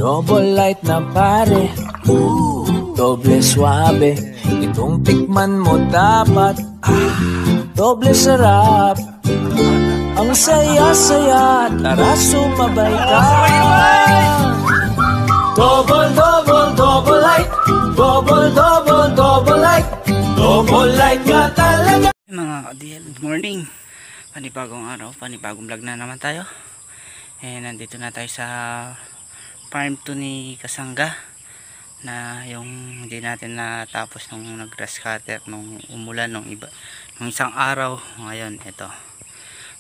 Double light na pare, doble suabe. Itong tikman mo dapat, doble sarap. Ang saya-saya, tara sumabay ka. Double, double, double light. Double, double, double light. Double light ka talaga. Mga ka-DL, good morning. Panibagong araw, panibagong vlog na naman tayo. Nandito na tayo sa farm to ni Kasangga, na yung hindi natin natapos nung nag-grass cutter nung umulan nung isang araw. Ngayon ito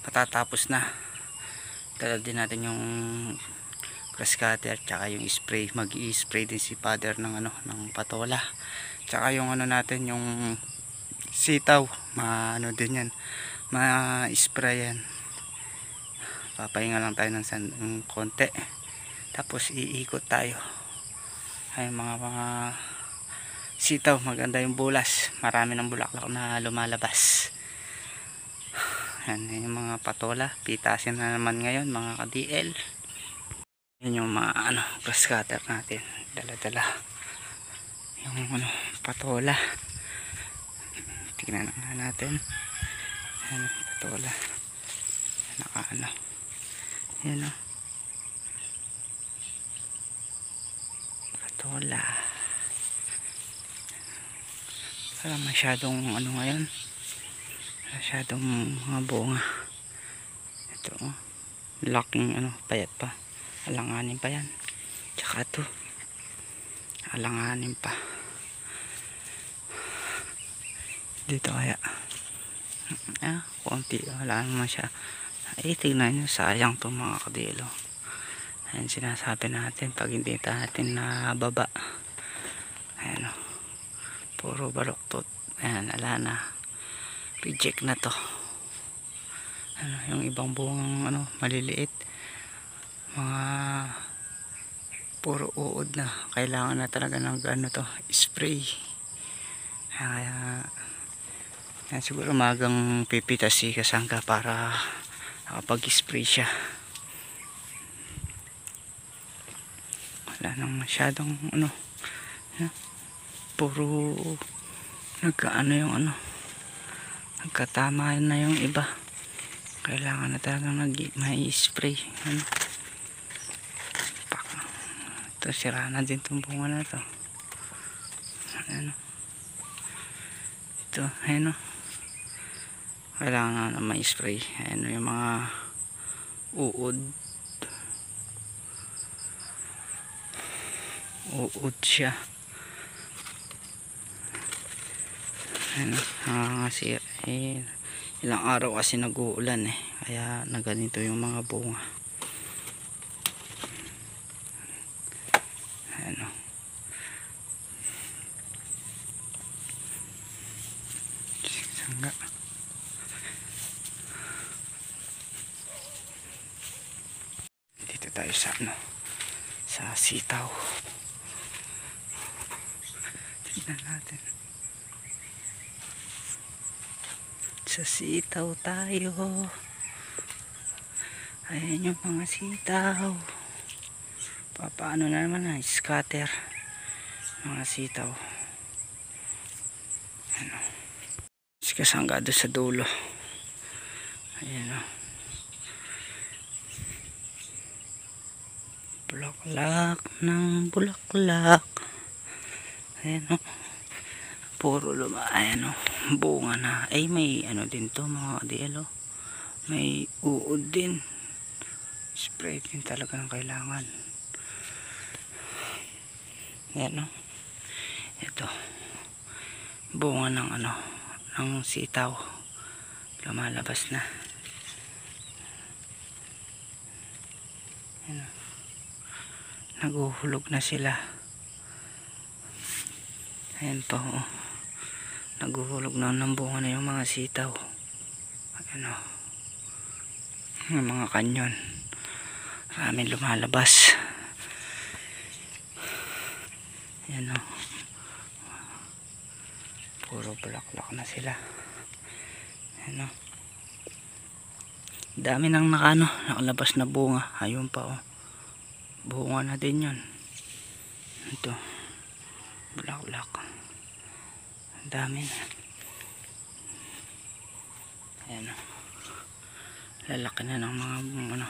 patatapos na. Dala din natin yung grass cutter tsaka yung spray. Mag-i-spray din si father ng ng patola, tsaka yung natin yung sitaw, din yan, ma-spray yan. Papahinga lang tayo ng konti, tapos iikot tayo. Ay mga sitaw, maganda yung bulas, marami ng bulaklak na lumalabas. Yan yung mga patola, pitasin na naman ngayon mga ka-DL. Yan yung mga grass cutter natin, dala-dala yung patola. Tingnan na natin. Yan patola, yan patola. Para masyadong ngayon, masyadong mga bunga. Ito laking payat pa, alanganin pa yan. Tsaka ito alanganin pa dito, kaya konti, wala naman siya. Ay, tingnan nyo, sayang to mga kadilo. Ayan sinasabi natin pag hindi natin nababa. Ayan puro baluktot. Ayan, ala na, reject na to. Yung ibang bungang maliliit, mga puro uod na, kailangan na talaga ng spray. Kaya siguro magang pipitas si Kasangga para nakapag-spray siya. Wala nang masyadong puro nagkatama na yung iba. Kailangan na talagang may-spray. Ito, sira na din itong bunga na ito. Ito, kailangan na may-spray. Ayan yung mga uod siya. Kasi ilang araw kasi nag-uulan kaya naganito yung mga bunga. Sangga. Dito tayo sa sitaw. Tignan natin. Sa sitaw tayo. Ayan yung mga sitaw. Paano na naman scatter mga sitaw. Kasangga doon sa dulo. Ayan bulaklak ng bulaklak. Ayan puro ayan bunga na. Ay, may din to mga DL. May uod din. Spray din talaga ng kailangan. Ayan ito bunga ng ng sitaw, lumalabas na. Naguhulog na sila. Ayan po, naguhulog na ng bunga na yung mga sitaw. Yung mga kanyon, maraming lumalabas. Ayan puro bulaklak na sila. Dami nang nakalabas na bunga. Ayun pa bunga na din yun. Ito, bulaklak. Ang dami na. Ayan o. Lalaki na ng mga ano,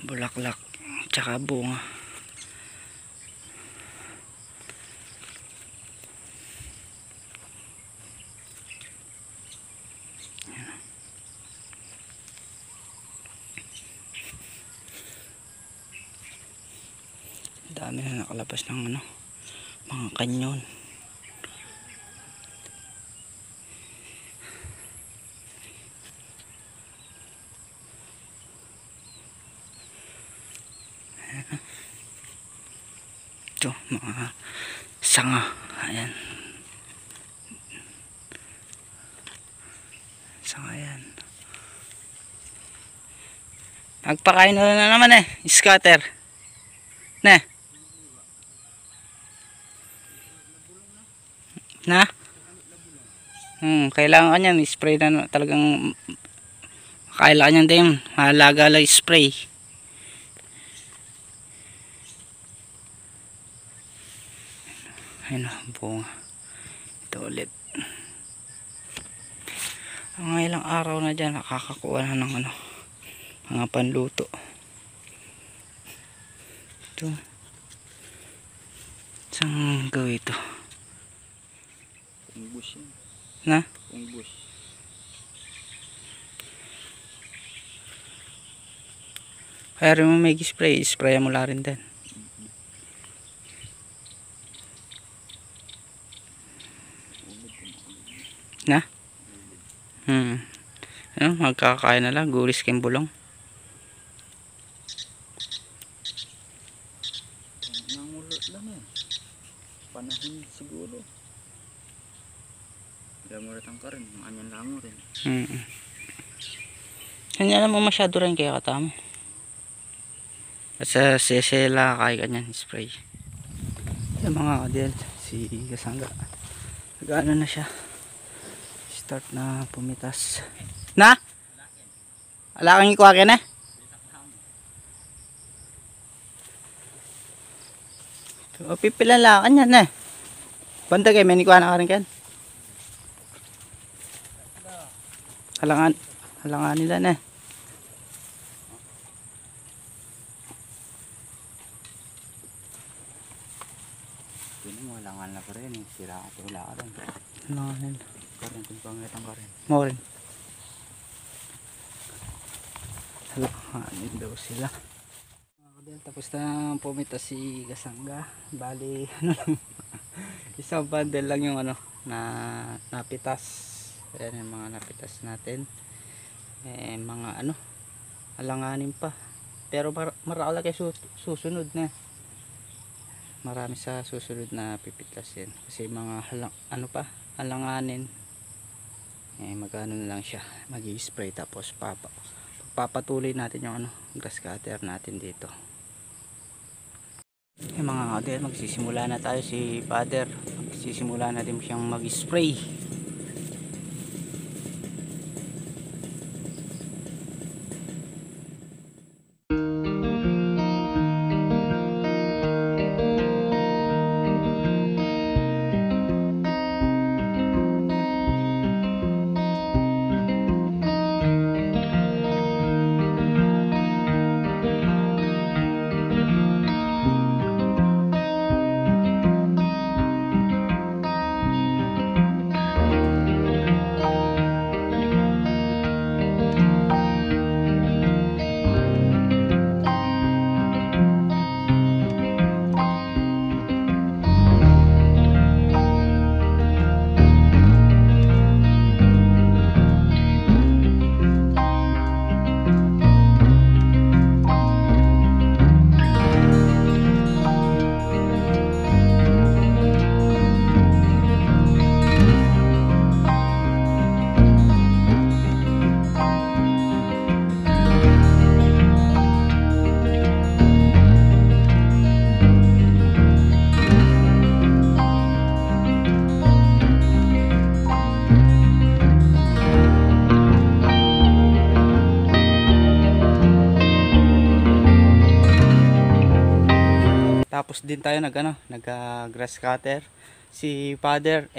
bulaklak tsaka bunga. Dami na nakalabas ng ano, mga kanyon. Ito, mga sanga. Ayan. Sanga yan. Nagpakain na naman eh, scatter. Ne? Na? Kailangan ka niyan, spray na talagang kailangan din, mahalaga lang spray. Ayun o, bunga. Ito ulit. Ang ilang araw na dyan, nakakakuha na ng ano, mga panluto. Ito. Saan gawin ito? Kung bush yan. Na? Kung bush. Kaya rin mo may spray, spray mo la rin din. Na? Ano, magkakain na lang, gulis kayong bulong. Nangulot lang yan. Panahon siguro. Lamurat ang karin, anyan lang mo rin. Hindi alam mo masyado rin kaya katamo. At sa sesela kaya ganyan spray. Yung mga kadel, si Kasangga. Nag-ano na siya. Start na pumitas. Na? Wala kang ikuha ka na? O pipilan lang kanyan eh. Banda kayo, may ikuha na ka rin kan. Halangan nila na. Yun mo, halangan na pa rin. Sira at wala ka rin. Halangan nila. Karin, kung pangitan ka rin. Mo rin. Halangan daw sila. Tapos na pumitas si Kasangga. Bali, ano lang. Isang bundle lang yung ano, na napitas. Ayan yung mga napitas natin. Mga ano, alanganin pa. Pero marami kayo susunod na. Marami sa susunod na pipitas yan. Kasi mga ano pa, alanganin. Magano na lang siya. Mag-i-spray tapos papatuloy natin yung ano, grass cutter natin dito. Mga kader, magsisimula na tayo si Father. Magsisimula na din siyang mag-spray. nakatapos din tayo nag grass cutter. Si father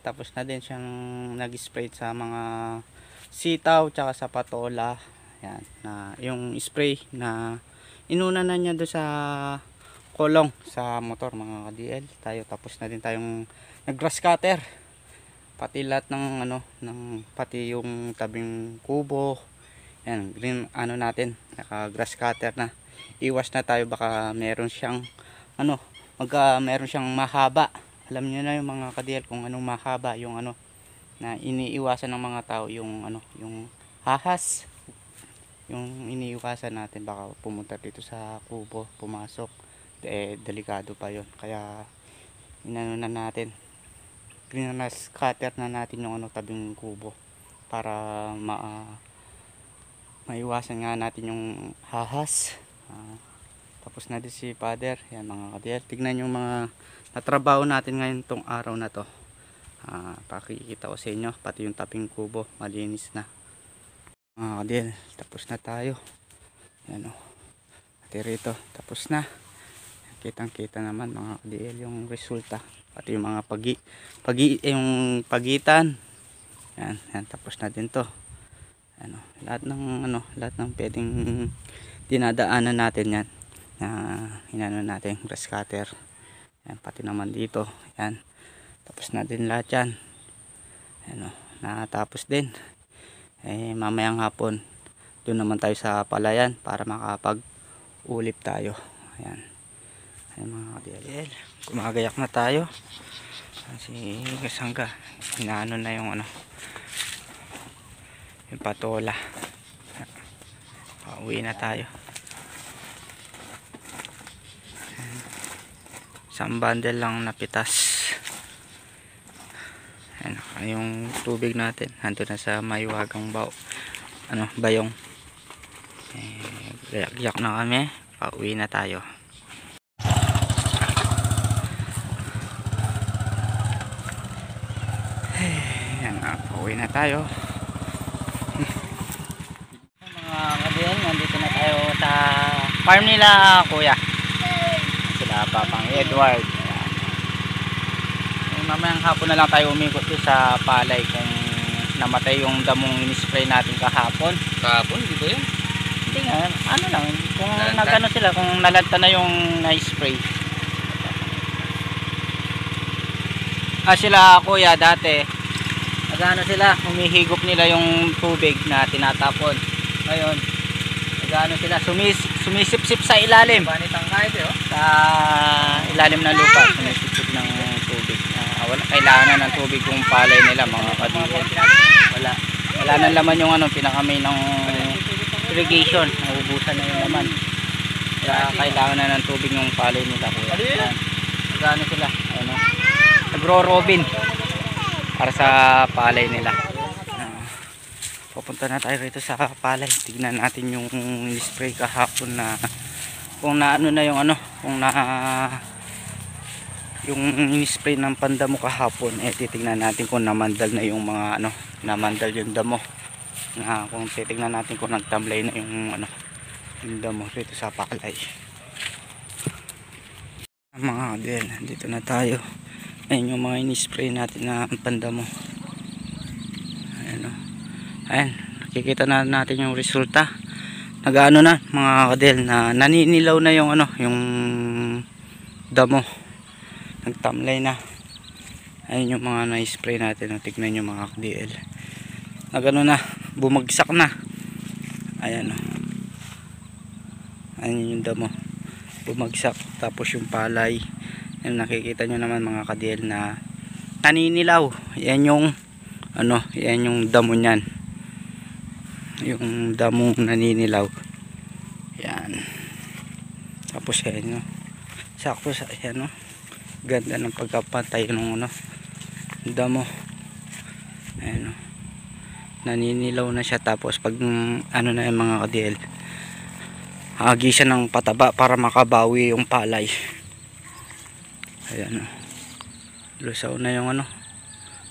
tapos na din siyang nag-spray sa mga sitaw tsaka sa patola. Yan, na yung spray na inuna na niya do sa kolong sa motor mga ka-DL. Tayo tapos na din tayong nag-grass cutter. Pati lahat ng pati yung tabing kubo. Yan, green natin, naka-grass cutter na. Iwas na tayo baka meron siyang meron siyang mahaba. Alam niyo na yung mga ka-DL kung anong mahaba yung na iniiwasan ng mga tao yung yung hahas. Yung iniiwasan natin baka pumunta dito sa kubo, pumasok. Delikado pa yon. Kaya na natin. Greenhouse cutter na natin yung tabing kubo para maiwasan nga natin yung hahas. Tapos na din si father. Yan mga ka-DL, tignan yung mga natrabaho natin ngayon tong araw na to. Pakikita ko sa inyo pati yung tabing kubo malinis na mga ka-DL. Tapos na tayo. Yan pati rito tapos na. Kitang kita naman mga ka-DL yung resulta pati yung mga yung pagitan. Yan tapos na din to. Lahat ng pwedeng dinadaanan natin yan na natin grass cutter. Yan pati naman dito. Yan tapos na din lahat yan. Natapos din. Mamayang hapon doon naman tayo sa palayan para makapag-ulip tayo. Ayan mga ka-DL, gumagayak na tayo. Si Kasangga inaano na yung yung patola. Pauwi na tayo. Isang bundle lang napitas. Yung tubig natin nandun na sa Maywagang bayong. Gayak na kami, pauwi na tayo. Pauwi na tayo. Mga ka-DL, nandito na tayo sa farm nila kuya. Sila Papang Edward. Mamayang hapon na lang tayo umikot sa palay kung namatay yung damong in-spray natin kahapon. Kahapon, di ba yun? Hindi nga, lang kung nagano sila, kung nalanta na yung na-spray. Sila kuya dati nagano sila, humihigop nila yung tubig na tinatapon. Ngayon nagano sila, sumisip-sip sa ilalim. Banitang kahit sa ilalim ng lupa, sumisip-sip ng tubig. Wala kailangan na ng tubig yung palay nila mga ka-DL. Wala nang laman yung pinakamay ng irrigation, naubusan na yung laman. Kaya kailangan na ng tubig yung palay nila. Nagano sila, nagro-robin para sa palay nila. Pupunta na tayo rito sa palay. Tignan natin yung spray kahapon na kung naano na yung kung yung spray ng pandamo kahapon. Titignan natin kung namandal na yung mga namandal yung damo. Kung titignan natin kung nagtamlay na yung yung damo rito sa palay. Mga ka-DL, dito na tayo. Ayun yung mga in-spray natin na pandamo. Ayan, nakikita na natin yung resulta. Nag-ano na mga ka-DL, na naninilaw na yung yung damo. Nagtamlay na. Ayun yung mga na-spray natin. Tignan nyo mga ka-DL. Nag-ano na, bumagsak na. Ayan ayun yung damo. Bumagsak. Tapos yung palay. Yan, nakikita nyo naman mga ka-DL na naninilaw. Yan yung yan yung damo nyan. Yung damo naninilaw. Yan. Tapos yan sakto sa yan ganda ng pagkapatay ng damo. Ayan naninilaw na siya. Tapos pag na yung mga ka-DL, hagi siya ng pataba para makabawi yung palay. Ayan lusaw na yung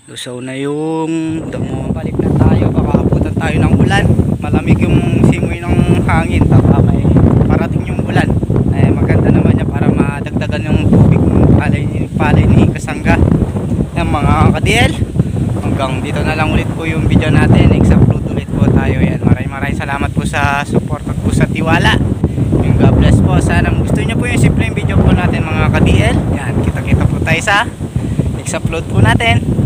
lusaw na yung damo. Balik na tayo, baka abutan tayo ng ulan. Malamig yung simoy ng hangin, baka may parating yung ulan. Maganda naman niya para madagdagan ka-DL. Hanggang dito na lang ulit po yung video natin. Next upload ulit po tayo. Yan, maraming salamat po sa support at po sa tiwala. Yung God bless po. Sana gusto nyo po yung simpleng video po natin mga ka-DL. Yan, kita-kita po tayo sa next upload po natin.